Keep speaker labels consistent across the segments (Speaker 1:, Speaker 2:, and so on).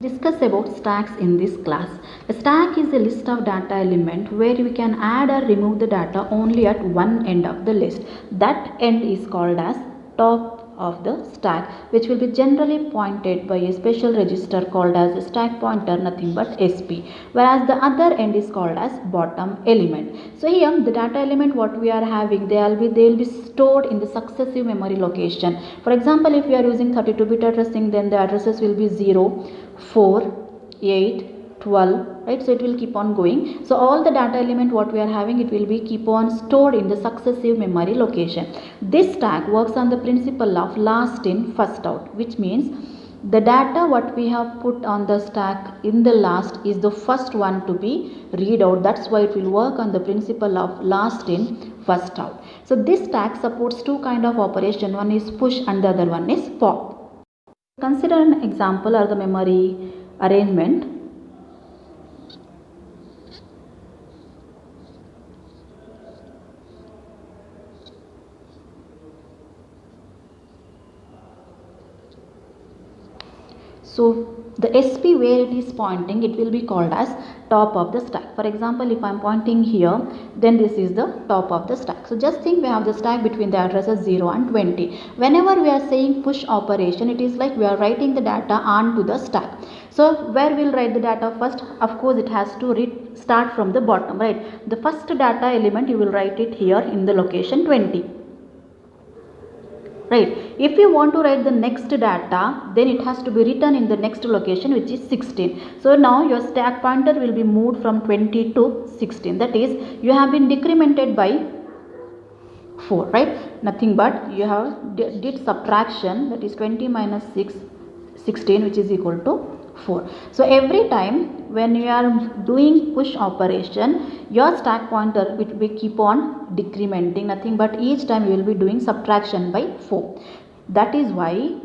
Speaker 1: Discuss about stacks in this class. A stack is a list of data element where we can add or remove the data only at one end of the list. That end is called as top of the stack, which will be generally pointed by a special register called as a stack pointer, nothing but SP, whereas the other end is called as bottom element. So here the data element what we are having, they will be stored in the successive memory location. For example, if we are using 32-bit addressing, then the addresses will be 0, 4, 8, 12, right? So it will keep on going. So all the data element what we are having, it will be keep on stored in the successive memory location. This stack works on the principle of last in first out, which means the data what we have put on the stack in the last is the first one to be read out. That's why it will work on the principle of last in first out. So this stack supports two kind of operation. One is push and the other one is pop. Consider an example of the memory arrangement. So the SP where it is pointing, it will be called as top of the stack. For example, if I am pointing here, then this is the top of the stack. So just think we have the stack between the addresses 0 and 20. Whenever we are saying push operation, it is like we are writing the data onto the stack. So where we'll write the data first? Of course, it has to start from the bottom, right? The first data element you will write it here in the location 20. Right. If you want to write the next data, then it has to be written in the next location, which is 16. So now your stack pointer will be moved from 20 to 16. That is, you have been decremented by 4, right? Nothing but you have did subtraction, that is 20 minus 6, 16, which is equal to 4. So every time when you are doing push operation, your stack pointer will keep on decrementing, nothing but each time you will be doing subtraction by 4. That is why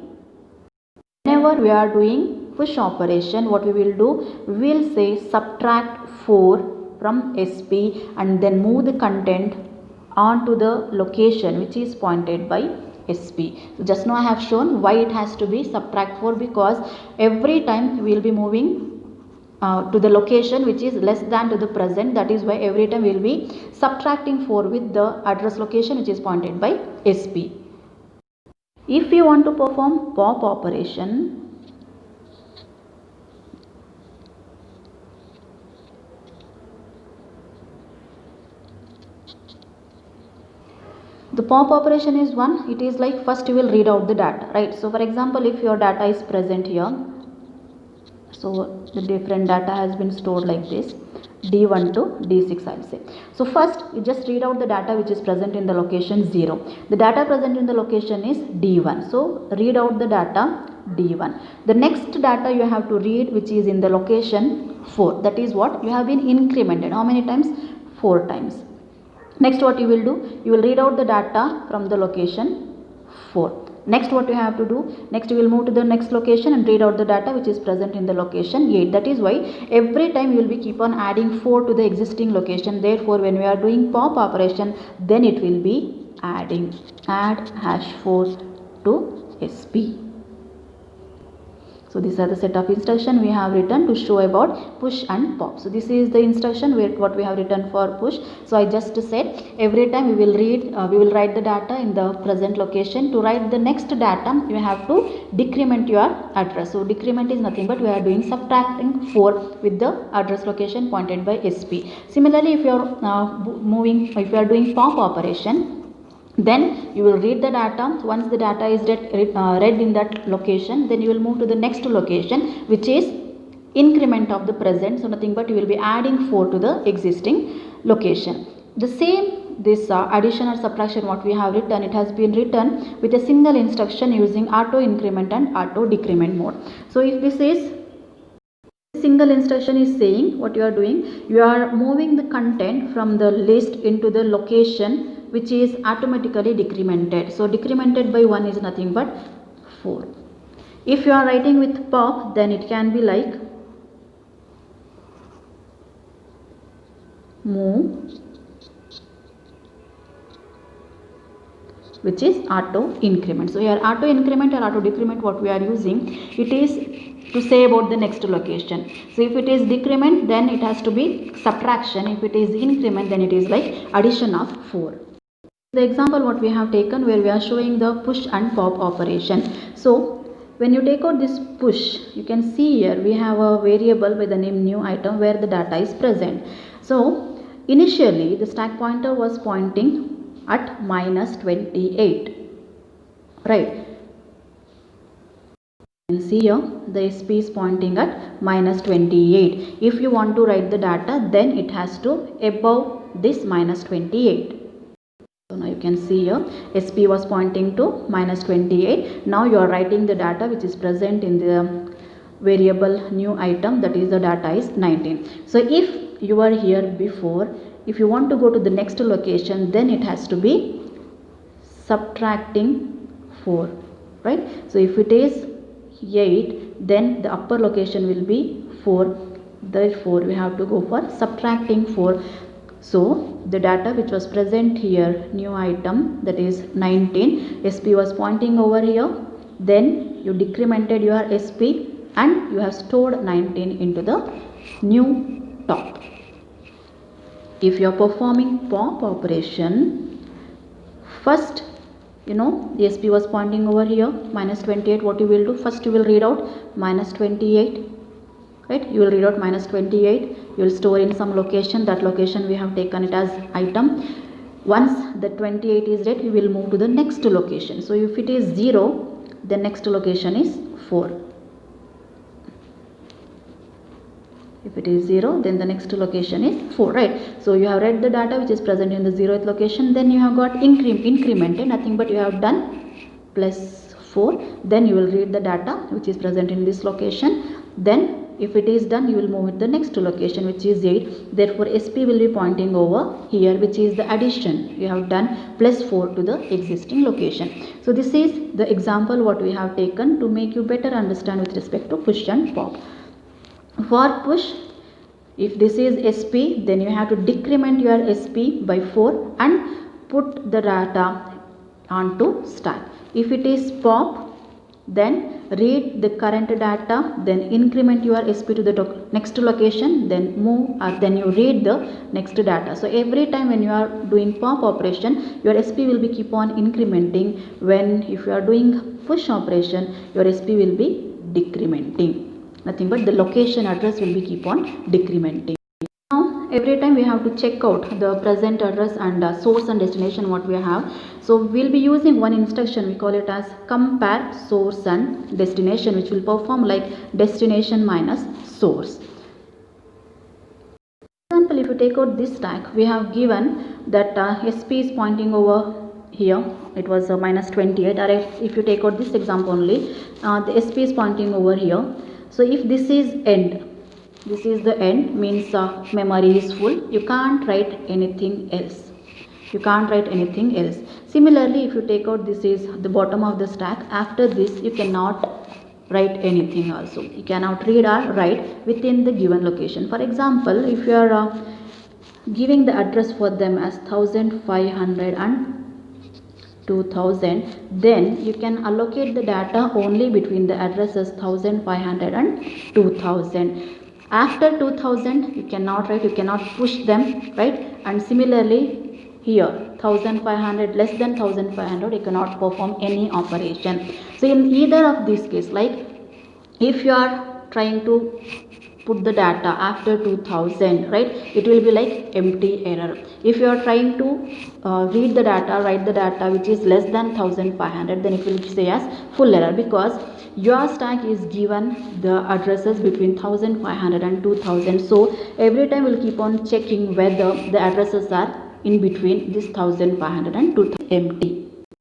Speaker 1: whenever we are doing push operation, what we will do, we will say subtract 4 from SP and then move the content onto the location which is pointed by SP. So just now I have shown why it has to be subtract 4, because every time we will be moving to the location which is less than to the present. That is why every time we will be subtracting 4 with the address location which is pointed by SP. If you want to perform pop operation, the pop operation is one, it is like first you will read out the data, right? So for example, if your data is present here, so the different data has been stored like this, D1 to D6 I'll say. So first you just read out the data which is present in the location 0. The data present in the location is D1. So read out the data D1. The next data you have to read which is in the location 4. That is what you have been incremented. How many times? 4 times. Next what you will do, you will read out the data from the location 4. Next what you have to do, next you will move to the next location and read out the data which is present in the location 8. That is why every time you will be keep on adding 4 to the existing location. Therefore when we are doing pop operation, then it will be add #4 to SP. So these are the set of instruction we have written to show about push and pop. So this is the instruction what we have written for push. So I just said every time we will write the data in the present location. To write the next data, you have to decrement your address. So decrement is nothing but we are doing subtracting 4 with the address location pointed by SP. Similarly, if you are doing pop operation, then you will read the data. Once the data is read in that location, then you will move to the next location which is increment of the present. So nothing but you will be adding 4 to the existing location. The same this addition or subtraction what we have written, it has been written with a single instruction using auto increment and auto decrement mode. So if this is single instruction is saying what you are doing, you are moving the content from the list into the location which is automatically decremented. So decremented by 1 is nothing but 4. If you are writing with pop, then it can be like move, which is auto increment. So here auto increment or auto decrement what we are using, it is to say about the next location. So if it is decrement, then it has to be subtraction. If it is increment, then it is like addition of 4. The example what we have taken where we are showing the push and pop operation. So when you take out this push, you can see here we have a variable with the name new item where the data is present. So initially the stack pointer was pointing at minus 28, right? You can see here the SP is pointing at minus 28. If you want to write the data, then it has to above this minus 28. So now you can see here SP was pointing to minus 28. Now you are writing the data which is present in the variable new item, that is the data is 19. So if you are here before, if you want to go to the next location, then it has to be subtracting 4, right? So if it is 8, then the upper location will be 4. Therefore we have to go for subtracting 4. So the data which was present here, new item, that is 19, SP was pointing over here, then you decremented your SP and you have stored 19 into the new top. If you are performing pop operation, first the SP was pointing over here minus 28. What you will do, first you will read out minus 28, right? You will read out minus 28. You will store in some location. That location we have taken it as item. Once the 28 is read, we will move to the next location. So if it is 0, the next location is 4. If it is 0, then the next location is 4, right? So you have read the data which is present in the 0th location. Then you have got incremented, nothing but you have done plus 4. Then you will read the data which is present in this location. Then if it is done, you will move to the next location which is 8. Therefore SP will be pointing over here, which is the addition. You have done plus 4 to the existing location. So this is the example what we have taken to make you better understand with respect to push and pop. For push, if this is SP, then you have to decrement your SP by 4 and put the data onto stack. If it is pop, then read the current data, then increment your SP to the next location, then move, or then you read the next data. So every time when you are doing pop operation, your SP will be keep on incrementing. When if you are doing push operation, your SP will be decrementing. Nothing but the location address will be keep on decrementing. Now every time we have to check out the present address and source and destination what we have. So we'll be using one instruction, we call it as compare source and destination, which will perform like destination minus source. For example, if you take out this stack, we have given that SP is pointing over here, it was minus 28, or if you take out this example only, the SP is pointing over here. So if this is end, this is the end, means memory is full, you can't write anything else. You can't write anything else. Similarly, if you take out this is the bottom of the stack, after this you cannot write anything also. You cannot read or write within the given location. For example, if you are giving the address for them as 1500 and 2000, then you can allocate the data only between the addresses 1500 and 2000. After 2000 you cannot write, you cannot push them, right? And similarly here 1500 less than 1500 you cannot perform any operation. So in either of these case, like if you are trying to put the data after 2000, right, it will be like empty error. If you are trying to read the data, write the data which is less than 1500, then it will say as full error, because your stack is given the addresses between 1500 and 2000. So every time we'll keep on checking whether the addresses are in between this 1500 and 2000 empty.